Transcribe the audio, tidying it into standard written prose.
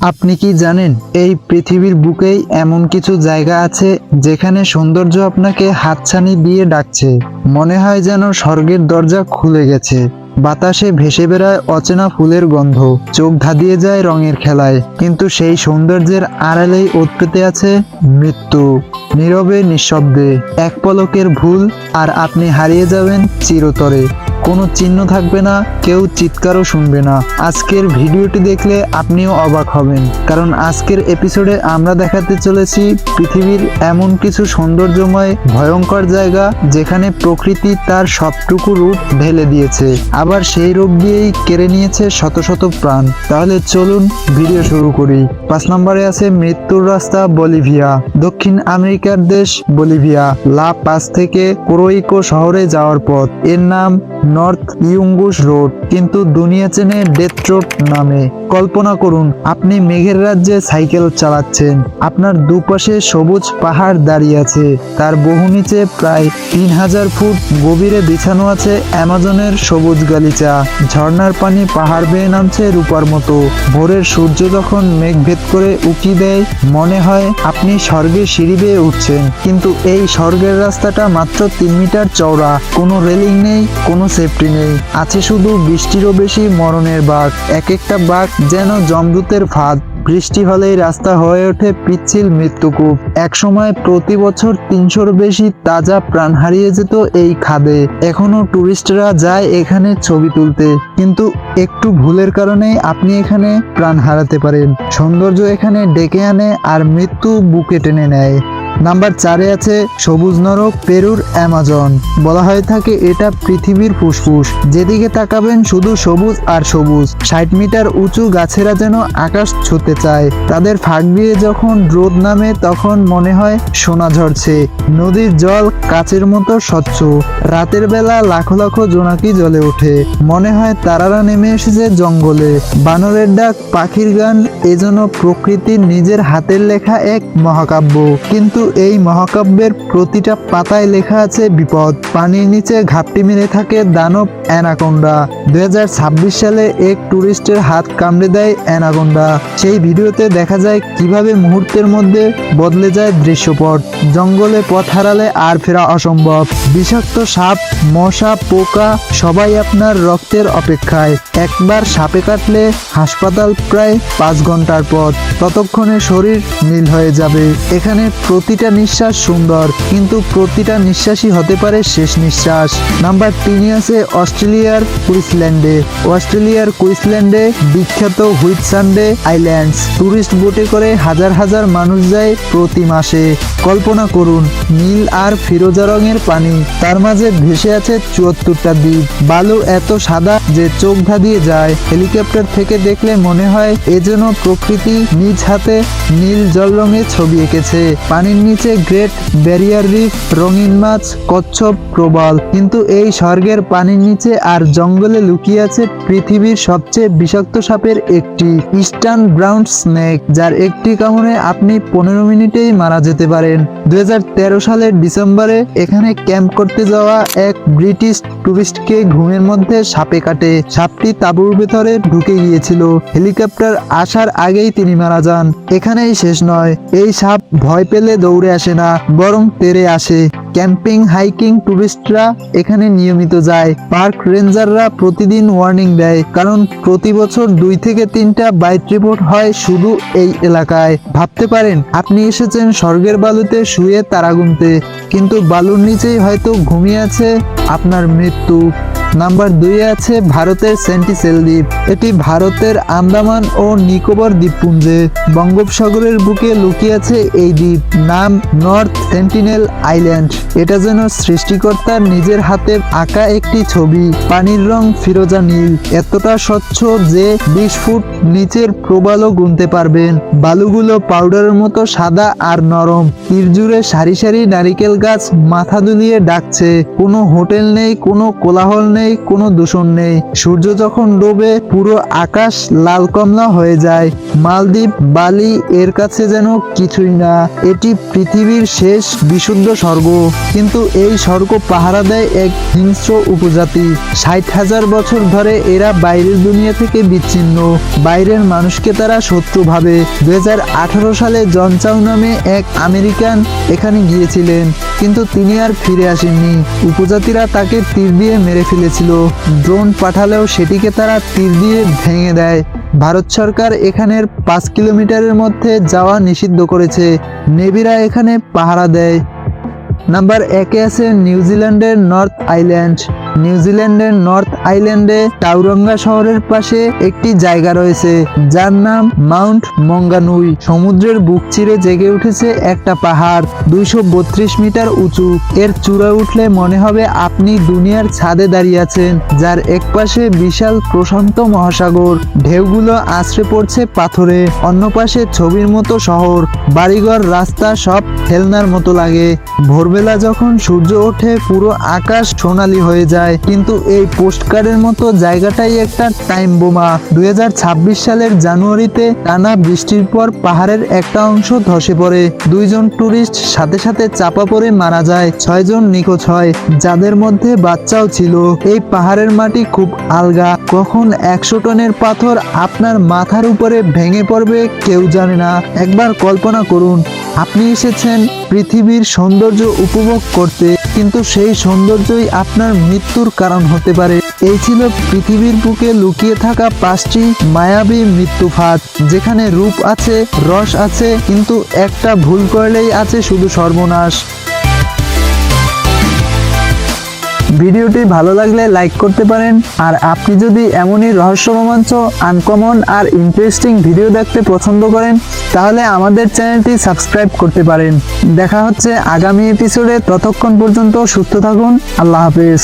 আপনি কি জানেন এই পৃথিবীর বুকেই এমন কিছু জায়গা আছে যেখানে সৌন্দর্য আপনাকে হাতছানি দিয়ে ডাকছে। মনে হয় যেন স্বর্গের দরজা খুলে গেছে। বাতাসে ভেসে বেড়ায় অচেনা ফুলের গন্ধ, চোখ ধাঁধিয়ে যায় রঙের খেলায়, কিন্তু সেই সৌন্দর্যের আড়ালেই ওতপ্রোতে আছে মৃত্যু। নীরবে নিঃশব্দে এক পলকের ভুল আর আপনি হারিয়ে যাবেন চিরতরে। কোনো চিহ্ন থাকবে না, কেউ চিৎকারও শুনবে না। আজকের ভিডিওটি দেখলে আপনিও অবাক হবেন, কারণ আজকের এপিসোডে আমরা দেখাতে চলেছি পৃথিবীর এমন কিছু সৌন্দর্যময় ভয়ঙ্কর জায়গা যেখানে প্রকৃতি তার সবটুকু রূপ ঢেলে দিয়েছে, আবার সেই রূপ দিয়েই কেড়ে নিয়েছে শত শত প্রাণ। তাহলে চলুন ভিডিও শুরু করি। 5 নম্বরে আছে মৃত্যুর রাস্তা বলিভিয়া। দক্ষিণ আমেরিকার দেশ বলিভিয়া, লা পাস থেকে কোরোইকো শহরে যাওয়ার পথ। এর নাম নর্থ ইউঙ্গুস রোড, কিন্তু দুনিয়া চেনে ডেথ রোড নামে। কল্পনা করুন আপনি মেঘের রাজ্যে সাইকেল চালাচ্ছেন, আপনার দুপাশে সবুজ পাহাড় দাঁড়িয়ে আছে, তার বহু নিচে প্রায় 3000 ফুট গভীরে বিছানো আছে অ্যামাজনের সবুজ গালিচা। ঝর্ণার পানি পাহাড় বেয়ে নামছে রূপার মতো। ভোরের সূর্য যখন মেঘ ভেদ করে উকি দেয়, মনে হয় আপনি স্বর্গের সিঁড়ি বেয়ে উঠছেন, কিন্তু এই স্বর্গের রাস্তাটা মাত্র 3 মিটার চওড়া। কোনো রেলিং নেই, কোনো সেফটি নেই, আছে শুধু বৃষ্টিরও বেশি মরণের বাঘ। এক একটা বাঘ যেন যমদূতের ফাঁদ। বৃষ্টি হলেই রাস্তা হয়ে ওঠে পিচ্ছিল মৃত্যুকূপ। একসময় প্রতি বছর 300-র বেশি তাজা প্রাণ হারিয়ে যেত এই খাদে। এখনো টুরিস্টরা যায় এখানে ছবি তুলতে, কিন্তু একটু ভুলের কারণেই আপনি এখানে প্রাণ হারাতে পারেন। সৌন্দর্য এখানে ডেকে আনে আর মৃত্যু বুকে টেনে নেয়। নাম্বার 4-এ আছে সবুজ নরক, পেরুর অ্যামাজন। বলা হয়ে থাকে এটা পৃথিবীর ফুসফুস, যেদিকে তাকাবেন শুধু সবুজ আর সবুজ। 60 মিটার উঁচু গাছেরা যেন আকাশ ছুঁতে চায়। তাদের ফাঁক দিয়ে যখন রোদ নামে তখন মনে হয় সোনা ঝরছে। নদীর জল কাচের মতো স্বচ্ছ। রাতের বেলা লাখো লাখো জোনাকি জ্বলে ওঠে, মনে হয় তারারা নেমে এসেছে জঙ্গলে। বানরের ডাক, পাখির গান, এজন্য প্রকৃতির নিজের হাতের লেখা এক মহাকাব্য। কিন্তু এই মহাকাব্যের প্রতিটা পাতায় লেখা আছে বিপদ। পানির নিচে ঘাপটি মেরে থাকে দানব অ্যানাকোন্ডা। 2026 সালে এক টুরিস্টের হাত কামড়ে দেয় অ্যানাকোন্ডা। সেই ভিডিওতে দেখা যায় কিভাবে মুহূর্তের মধ্যে বদলে যায় দৃশ্যপট। জঙ্গলে পথ হারালে আর ফেরা অসম্ভব। বিষাক্ত সাপ, মশা, পোকা সবাই আপনার রক্তের অপেক্ষায়। একবার সাপে কাটলে হাসপাতাল প্রায় 5 ঘন্টার পথ, ততক্ষণে শরীর নীল হয়ে যাবে। এখানে প্রতিটা নিঃশ্বাস সুন্দর, কিন্তু প্রতিটা নিঃশ্বাসই হতে পারে শেষ নিঃশ্বাস। নাম্বার 3-এ আছে অস্ট্রেলিয়ার কুইন্সল্যান্ডে। অস্ট্রেলিয়ার কুইন্সল্যান্ডে বিখ্যাত হুইটসান্ডে আইল্যান্ডস। টুরিস্ট বোটে করে হাজার হাজার মানুষ যায় প্রতি মাসে। কল্পনা করুন নীল আর ফিরোজা রঙের পানি, তার মাঝে ভেসে আছে 74টা দ্বীপ। বালু এত সাদা যে চোখ ধাঁধিয়ে যায়। হেলিকপ্টার থেকে দেখলে মনে হয় এ যেন প্রকৃতি নিজ হাতে নীল জল রঙে ছবি এঁকেছে। পানির নিচে গ্রেট ব্যারিয়ার রিফ, রঙিন মাছ, কচ্ছপ, প্রবাল। কিন্তু এই স্বর্গের পানির নিচে আর জঙ্গলে লুকিয়ে আছে পৃথিবীর সবচেয়ে বিষাক্ত সাপের একটি, ইস্টার্ন ব্রাউন স্নেক, যার একটি কামড়ে আপনি 15 মিনিটেই মারা যেতে পারেন। 2013 সালের ডিসেম্বরে এখানে ক্যাম্প করতে যাওয়া এক ব্রিটিশ টুরিস্টকে ঘুমের মধ্যে সাপে কাটে। সাপটি তাঁবুর ভেতরে ঢুকে গিয়েছিল। হেলিকপ্টার আসার আগেই তিনি মারা যান। এখানেই শেষ নয়, এই সাপ ভয় পেলে দৌড়ে আসে না, বরং তেড়ে আসে। ক্যাম্পিং, হাইকিং টুরিস্টরা এখানে নিয়মিত যায়। পার্ক রেঞ্জাররা প্রতিদিন ওয়ার্নিং দেয়, কারণ প্রতি বছর 2 থেকে 3টা বাইট রিপোর্ট হয় শুধু এই এলাকায়। ভাবতে পারেন আপনি এসেছেন স্বর্গের বালুতে শুয়ে তারা গুনতে, কিন্তু বালুর নিচেই হয়তো ঘুমিয়ে আছে আপনার মৃত্যু। নাম্বার 2-এ আছে ভারতের সেন্টিসেল দ্বীপ। এটি ভারতের আন্দামান ও নিকোবর দ্বীপপুঞ্জে বঙ্গোপসাগরের বুকে লুকিয়ে আছে এই দ্বীপ। নাম নর্থ সেন্টিনেল আইল্যান্ড। এটা যেন সৃষ্টিকর্তার নিজের হাতে আঁকা একটি ছবি। পানির রং ফিরোজা নীল, এতটা স্বচ্ছ যে 20 ফুট নিচের প্রবালও গুনতে পারবেন। বালুগুলো পাউডারের মতো সাদা আর নরম। তীর জুড়ে সারি সারি নারিকেল গাছ মাথা দুলিয়ে ডাকছে। কোনো হোটেল নেই, কোনো কোলাহল নেই, কোনো দূষণ নেই। সূর্য যখন ডোবে পুরো আকাশ লাল কমলা হয়ে যায়। মালদ্বীপ, বালি এর কাছে যেন কিছুই না। এটি পৃথিবীর শেষ বিশুদ্ধ স্বর্গ। কিন্তু এই স্বর্গ পাহারা দেয় এক হিংস্র উপজাতি। 60,000 বছর ধরে এরা বাইরের দুনিয়া থেকে বিচ্ছিন্ন। বাইরের মানুষকে তারা শত্রু ভাবে। 2018 সালে জন চাও নামে এক আমেরিকান এখানে গিয়েছিলেন, কিন্তু তিনি আর ফিরে আসেননি। উপজাতিরা তাকে তীর দিয়ে মেরে ফেলেছিল। ড্রোন পাঠালেও সেটিকে তারা তীর দিয়ে ভেঙে দেয়। ভারত সরকার এখানের 5 কিলোমিটারের মধ্যে যাওয়া নিষিদ্ধ করেছে। নেভিরা এখানে পাহারা দেয়। নাম্বার 1-এ আছে নিউজিল্যান্ডের নর্থ আইল্যান্ড। নিউজিল্যান্ডের নর্থ আইল্যান্ডে টাউরঙ্গা শহরের পাশে একটি জায়গা রয়েছে যার নাম মাউন্ট মঙ্গানুই। সমুদ্রের বুক চিরে জেগে উঠেছে একটা পাহাড় 232 মিটার উঁচু। এর চূড়ায় উঠলে মনে হবে আপনি দুনিয়ার ছাদে দাঁড়িয়ে আছেন, যার একপাশে বিশাল প্রশান্ত মহাসাগর। ঢেউগুলো আছড়ে পড়ছে পাথরে, অন্য পাশে ছবির মতো শহর, বাড়িঘর, রাস্তা সব খেলনার মতো লাগে। ভোরবেলা যখন সূর্য ওঠে পুরো আকাশ সোনালী হয়ে যায়। কিন্তু এই পোস্টকার্ডের মতো জায়গাটাই একটা টাইম বোমা। 2026 সালের জানুয়ারিতে টানা বৃষ্টির পর পাহাড়ের একটা অংশ ধসে পড়ে। 2 জন টুরিস্ট সাথে সাথে চাপা পড়ে মারা যায়। 6 জন নিখোঁজ হয়, যাদের মধ্যে বাচ্চাও ছিল। এই পাহাড়ের মাটি খুব আলগা, কখন 100 টনের পাথর আপনার মাথার উপরে ভেঙে পড়বে কেউ জানে না। একবার কল্পনা করুন, আপনি এসেছেন পৃথিবীর সৌন্দর্য উপভোগ করতে, কিন্তু সেই সৌন্দর্যই আপনার মৃত্যুর কারণ হতে পারে। এই ছিল পৃথিবীর বুকে লুকিয়ে থাকা 5টি মায়াবী মৃত্যু ফাঁদ, যেখানে রূপ আছে, রস আছে, কিন্তু একটা ভুল করলেই আছে শুধু সর্বনাশ। ভিডিওটি ভালো লাগলে লাইক করতে পারেন। আর আপনি যদি এমনই রহস্য, রোমাঞ্চ, আনকমন আর ইন্টারেস্টিং ভিডিও দেখতে পছন্দ করেন, তাহলে আমাদের চ্যানেলটি সাবস্ক্রাইব করতে পারেন। দেখা হচ্ছে আগামী এপিসোডে। ততক্ষণ পর্যন্ত সুস্থ থাকুন। আল্লাহ হাফেজ।